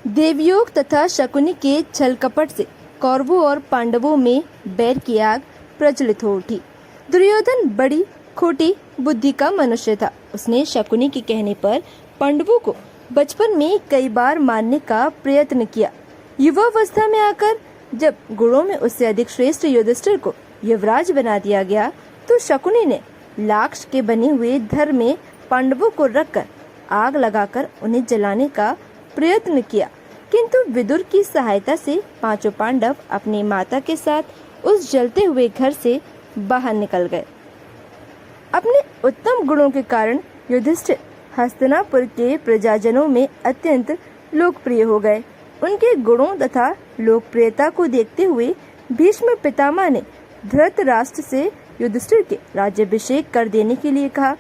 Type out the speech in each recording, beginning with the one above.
देवयोग तथा शकुनी के छल कपट से कौरवों और पांडवों में बैर की आग प्रज्वलित हो उठी। दुर्योधन बड़ी खोटी बुद्धि का मनुष्य था। उसने शकुनी के कहने पर पांडवों को बचपन में कई बार मारने का प्रयत्न किया। युवावस्था में आकर जब गुणों में उससे अधिक श्रेष्ठ युधिष्ठिर को युवराज बना दिया गया, तो शकुनी ने लाक्ष के बने हुए धर में पांडवों को रखकर आग लगाकर उन्हें जलाने का प्रयत्न किया, किंतु विदुर की सहायता से पांचों पांडव अपनी माता के साथ उस जलते हुए घर से बाहर निकल गए। अपने उत्तम गुणों के कारण युधिष्ठिर हस्तिनापुर के प्रजाजनों में अत्यंत लोकप्रिय हो गए। उनके गुणों तथा लोकप्रियता को देखते हुए भीष्म पितामह ने धृतराष्ट्र से युधिष्ठिर के राज्याभिषेक कर देने के लिए कहा।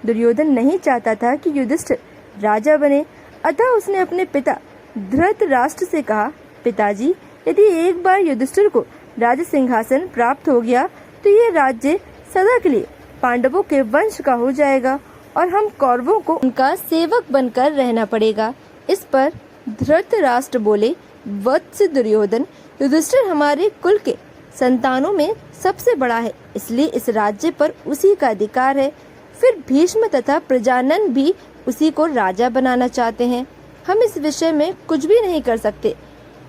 दुर्योधन नहीं चाहता था कि युधिष्ठिर राजा बने, अतः उसने अपने पिता धृतराष्ट्र से कहा, पिताजी, यदि एक बार युधिष्ठिर को राज सिंहासन प्राप्त हो गया तो ये राज्य सदा के लिए पांडवों के वंश का हो जाएगा और हम कौरवों को उनका सेवक बनकर रहना पड़ेगा। इस पर धृतराष्ट्र बोले, वत्स दुर्योधन, युधिष्ठिर हमारे कुल के संतानों में सबसे बड़ा है, इसलिए इस राज्य पर उसी का अधिकार है। फिर भीष्म तथा प्रजानन भी उसी को राजा बनाना चाहते हैं। हम इस विषय में कुछ भी नहीं कर सकते।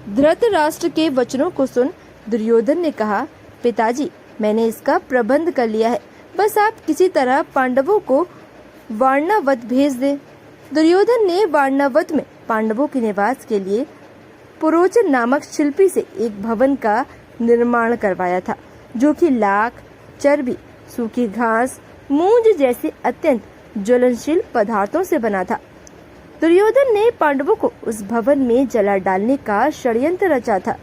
धृतराष्ट्र के वचनों को सुन दुर्योधन ने कहा, पिताजी, मैंने इसका प्रबंध कर लिया है, बस आप किसी तरह पांडवों को वारणावत भेज दें। दुर्योधन ने वारणावत में पांडवों के निवास के लिए पुरोचन नामक शिल्पी से एक भवन का निर्माण करवाया था, जो कि लाख, चर्बी, सूखी घास, मूंज जैसे अत्यंत ज्वलनशील पदार्थों से बना था। दुर्योधन ने पांडवों को उस भवन में जला डालने का षड्यंत्र रचा था।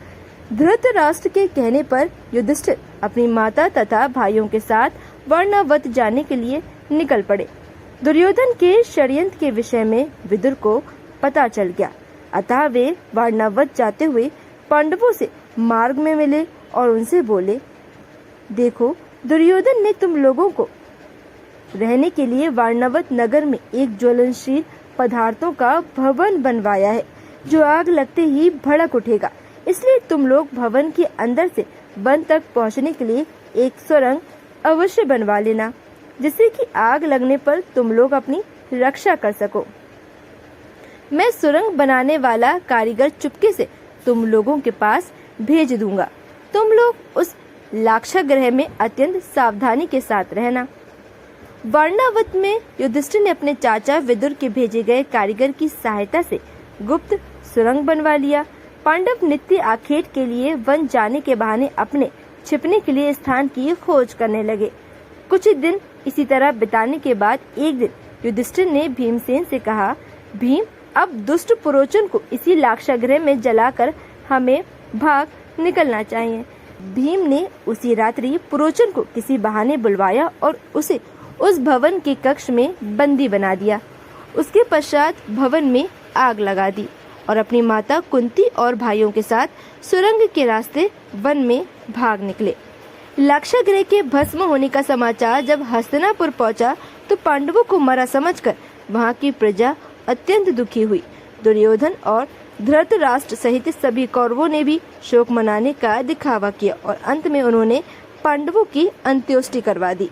धृतराष्ट्र के कहने पर युधिष्ठिर अपनी माता तथा भाइयों के साथ वारणावत जाने के लिए निकल पड़े। दुर्योधन के षड्यंत्र के विषय में विदुर को पता चल गया, अतः वे वारणावत जाते हुए पांडवों से मार्ग में मिले और उनसे बोले, देखो, दुर्योधन ने तुम लोगों को रहने के लिए वारणावत नगर में एक ज्वलनशील पदार्थों का भवन बनवाया है, जो आग लगते ही भड़क उठेगा। इसलिए तुम लोग भवन के अंदर से वन तक पहुंचने के लिए एक सुरंग अवश्य बनवा लेना, जिससे कि आग लगने पर तुम लोग अपनी रक्षा कर सको। मैं सुरंग बनाने वाला कारीगर चुपके से तुम लोगों के पास भेज दूंगा। तुम लोग उस लाक्षागृह में अत्यंत सावधानी के साथ रहना। वारणावत में युधिष्ठिर ने अपने चाचा विदुर के भेजे गए कारीगर की सहायता से गुप्त सुरंग बनवा लिया। पांडव नित्य आखेट के लिए वन जाने के बहाने अपने छिपने के लिए स्थान की खोज करने लगे। कुछ दिन इसी तरह बिताने के बाद एक दिन युधिष्ठिर ने भीमसेन से कहा, भीम, अब दुष्ट पुरोचन को इसी लाक्षागृह में जलाकर हमें भाग निकलना चाहिए। भीम ने उसी रात्रि पुरोचन को किसी बहाने बुलवाया और उसे उस भवन के कक्ष में बंदी बना दिया। उसके पश्चात भवन में आग लगा दी और अपनी माता कुंती और भाइयों के साथ सुरंग के रास्ते वन में भाग निकले। लाक्षागृह के भस्म होने का समाचार जब हस्तिनापुर पहुंचा, तो पांडवों को मरा समझकर वहां की प्रजा अत्यंत दुखी हुई। दुर्योधन और धृतराष्ट्र सहित सभी कौरवों ने भी शोक मनाने का दिखावा किया और अंत में उन्होंने पांडवों की अंत्येष्टि करवा दी।